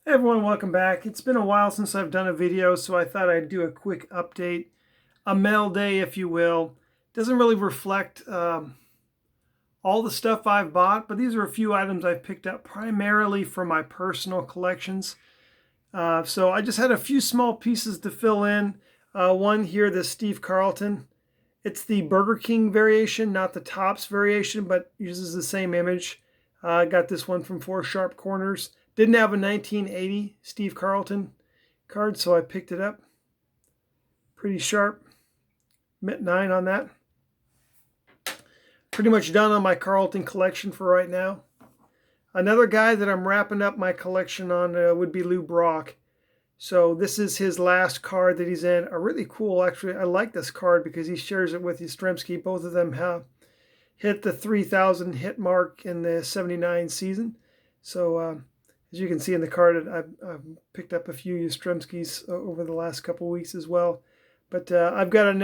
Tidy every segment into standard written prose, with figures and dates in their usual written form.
Hey everyone, welcome back. It's been a while since I've done a video, so I thought I'd do a quick update. A mail day, if you will. Doesn't really reflect all the stuff I've bought, but these are a few items I've picked up primarily for my personal collections. So I just had a few small pieces to fill in. One here, the Steve Carlton. It's the Burger King variation, not the Tops variation, but uses the same image. I got this one from Four Sharp Corners. Didn't have a 1980 Steve Carlton card, so I picked it up. Pretty sharp. Mint 9 on that. Pretty much done on my Carlton collection for right now. Another guy that I'm wrapping up my collection on would be Lou Brock. So this is his last card that he's in. A really cool, actually, I like this card because he shares it with Yastrzemski. Both of them have hit the 3,000 hit mark in the 79 season. So as you can see in the card, I've picked up a few Yastrzemskis over the last couple weeks as well. But I've got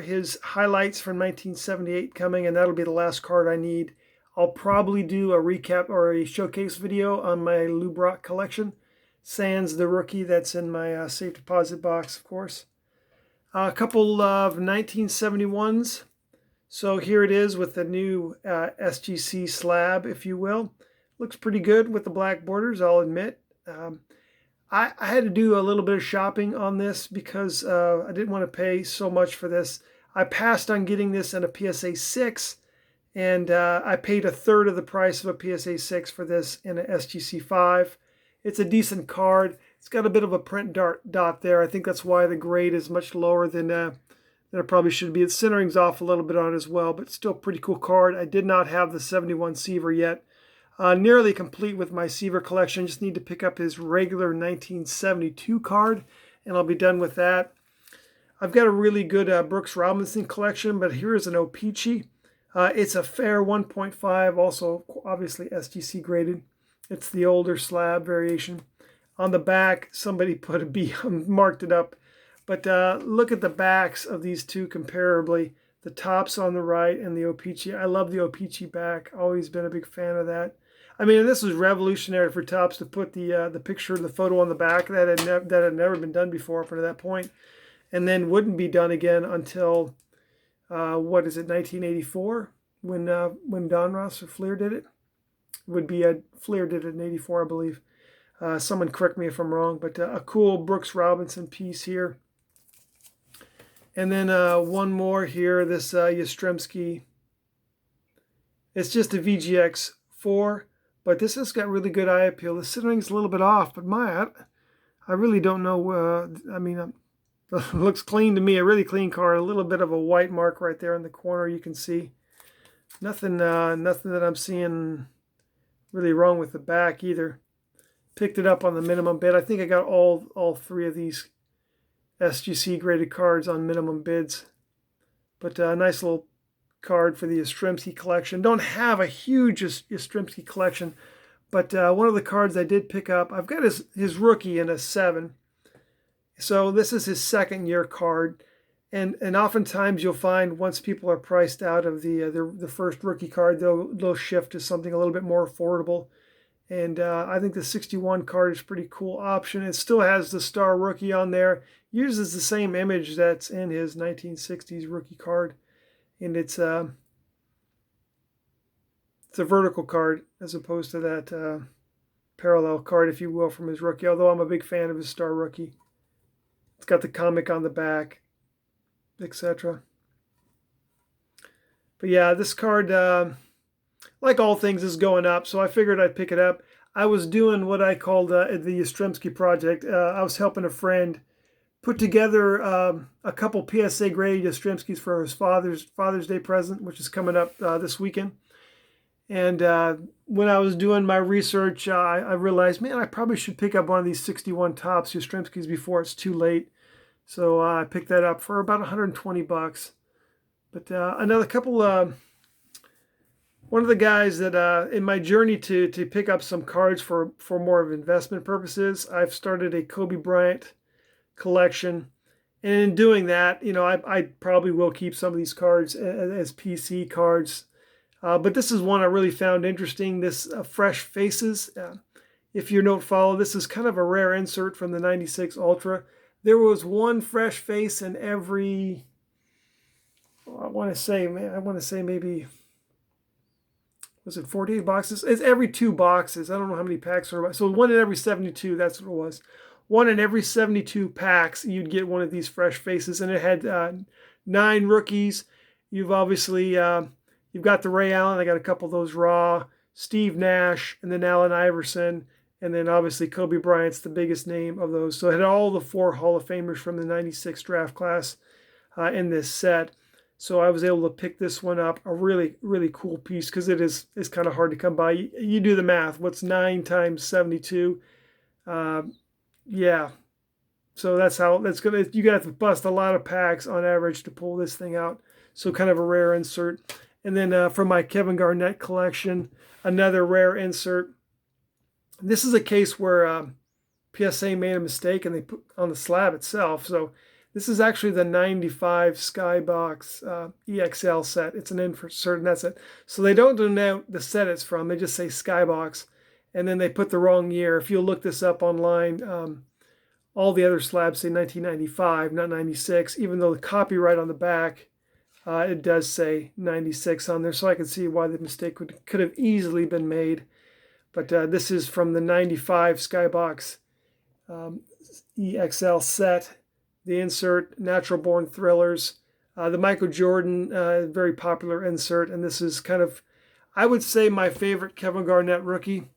his highlights from 1978 coming, and that'll be the last card I need. I'll probably do a recap or a showcase video on my Lou Brock collection. Sans the rookie that's in my safe deposit box, of course. A couple of 1971s. So here it is with the new SGC slab, if you will. Looks pretty good with the black borders, I'll admit. I had to do a little bit of shopping on this because I didn't want to pay so much for this. I passed on getting this in a PSA 6, and I paid a third of the price of a PSA 6 for this in an SGC 5. It's a decent card. It's got a bit of a print dot there. I think that's why the grade is much lower than it probably should be. The centering's off a little bit on it as well, but still pretty cool card. I did not have the 71 Seaver yet. Nearly complete with my Seaver collection. Just need to pick up his regular 1972 card, and I'll be done with that. I've got a really good Brooks Robinson collection, but here's an O-Pee-Chee. It's a fair 1.5, also obviously SGC graded. It's the older slab variation. On the back, somebody put a B, marked it up. But look at the backs of these two comparably. The Tops on the right and the O-Pee-Chee. I love the O-Pee-Chee back. Always been a big fan of that. I mean, this was revolutionary for Tops to put the picture, the photo on the back. That had never been done before up to that point, and then wouldn't be done again until what is it, 1984, when Don Ross or Fleer did it. Would be Fleer did it in '84, I believe. Someone correct me if I'm wrong, but a cool Brooks Robinson piece here. And then one more here, this Yastrzemski. It's just a VGX 4, but this has got really good eye appeal. The centering's a little bit off, but I really don't know. I mean, it looks clean to me, a really clean card. A little bit of a white mark right there in the corner you can see. Nothing that I'm seeing really wrong with the back either. Picked it up on the minimum bid. I think I got all three of these SGC graded cards on minimum bids. But a nice little card for the Yastrzemski collection. Don't have a huge Yastrzemski collection, but one of the cards I did pick up, I've got his rookie in a 7. So this is his second year card. And oftentimes you'll find once people are priced out of the first rookie card, they'll shift to something a little bit more affordable. And I think the 61 card is a pretty cool option. It still has the star rookie on there. Uses the same image that's in his 1960s rookie card. And it's a vertical card as opposed to that parallel card, if you will, from his rookie. Although I'm a big fan of his star rookie. It's got the comic on the back, etc. But yeah, this card, like all things, is going up, so I figured I'd pick it up. I was doing what I called the Yastrzemski project. I was helping a friend put together a couple PSA grade Yastrzemskis for his Father's Day present, which is coming up this weekend. And when I was doing my research, I realized, man, I probably should pick up one of these 61 Tops Yastrzemskis before it's too late. So I picked that up for about 120 bucks. But another couple, one of the guys that in my journey to pick up some cards for more of investment purposes, I've started a Kobe Bryant collection. And in doing that, you know, I probably will keep some of these cards as PC cards. But this is one I really found interesting, this Fresh Faces. if you don't follow, this is kind of a rare insert from the 96 Ultra. There was one fresh face in every, I want to say maybe, was it 48 boxes? It's every 2 boxes. I don't know how many packs are. So one in every 72, that's what it was. One in every 72 packs, you'd get one of these fresh faces. And it had 9 rookies. You've obviously, you've got the Ray Allen. I got a couple of those raw. Steve Nash, and then Allen Iverson. And then obviously Kobe Bryant's the biggest name of those. So it had all the 4 Hall of Famers from the 96 draft class in this set. So I was able to pick this one up, a really, really cool piece, because it's kind of hard to come by. You do the math. What's 9 times 72? Yeah. So that's gonna, you gotta have to bust a lot of packs on average to pull this thing out. So kind of a rare insert. And then from my Kevin Garnett collection, another rare insert. This is a case where PSA made a mistake and they put on the slab itself. So this is actually the 95 Skybox EXL set. It's an insert, and that's it. So they don't denote the set it's from. They just say Skybox. And then they put the wrong year. If you look this up online, all the other slabs say 1995, not 96, even though the copyright on the back, it does say 96 on there. So I can see why the mistake could have easily been made. But this is from the 95 Skybox EXL set. The insert, Natural Born Thrillers. The Michael Jordan, very popular insert. And this is kind of, I would say, my favorite Kevin Garnett rookie.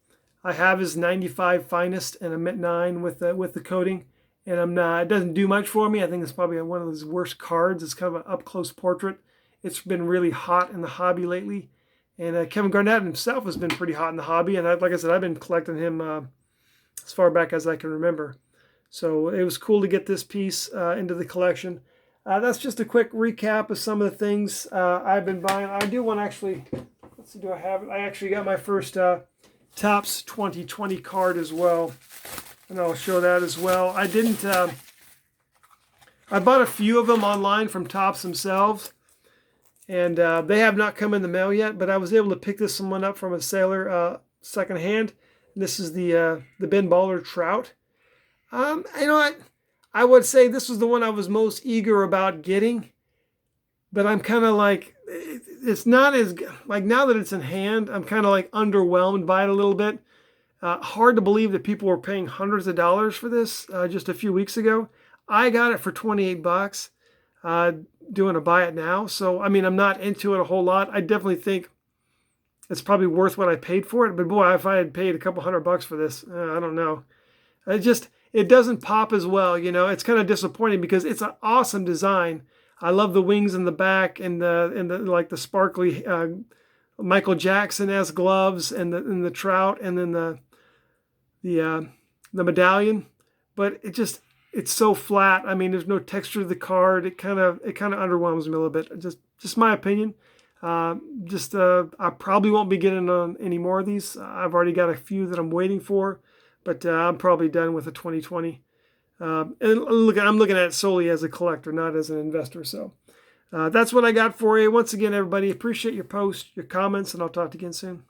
I have his 95 Finest and a Mint 9 with the coating. And I'm not, it doesn't do much for me. I think it's probably one of his worst cards. It's kind of an up-close portrait. It's been really hot in the hobby lately. And Kevin Garnett himself has been pretty hot in the hobby. And like I said, I've been collecting him as far back as I can remember. So it was cool to get this piece into the collection. That's just a quick recap of some of the things I've been buying. I do want to actually, let's see, do I have it? I actually got my first Topps 2020 card as well. And I'll show that as well. I didn't, I bought a few of them online from Topps themselves. And they have not come in the mail yet, but I was able to pick this one up from a sailor secondhand. This is the Ben Baller Trout. You know what? I would say this was the one I was most eager about getting, but I'm kind of like, it's not as, like now that it's in hand, I'm kind of like underwhelmed by it a little bit. Hard to believe that people were paying hundreds of dollars for this just a few weeks ago. I got it for 28 bucks, doing a buy it now. So, I mean, I'm not into it a whole lot. I definitely think it's probably worth what I paid for it. But boy, if I had paid a couple $100 for this, I don't know. It doesn't pop as well, you know. It's kind of disappointing because it's an awesome design. I love the wings in the back and the like the sparkly Michael Jackson-esque gloves and the trout and then the medallion. But it's so flat. I mean, there's no texture to the card. It kind of underwhelms me a little bit. Just my opinion. I probably won't be getting on any more of these. I've already got a few that I'm waiting for. But I'm probably done with the 2020. And I'm looking at it solely as a collector, not as an investor. So that's what I got for you. Once again, everybody, appreciate your posts, your comments, and I'll talk to you again soon.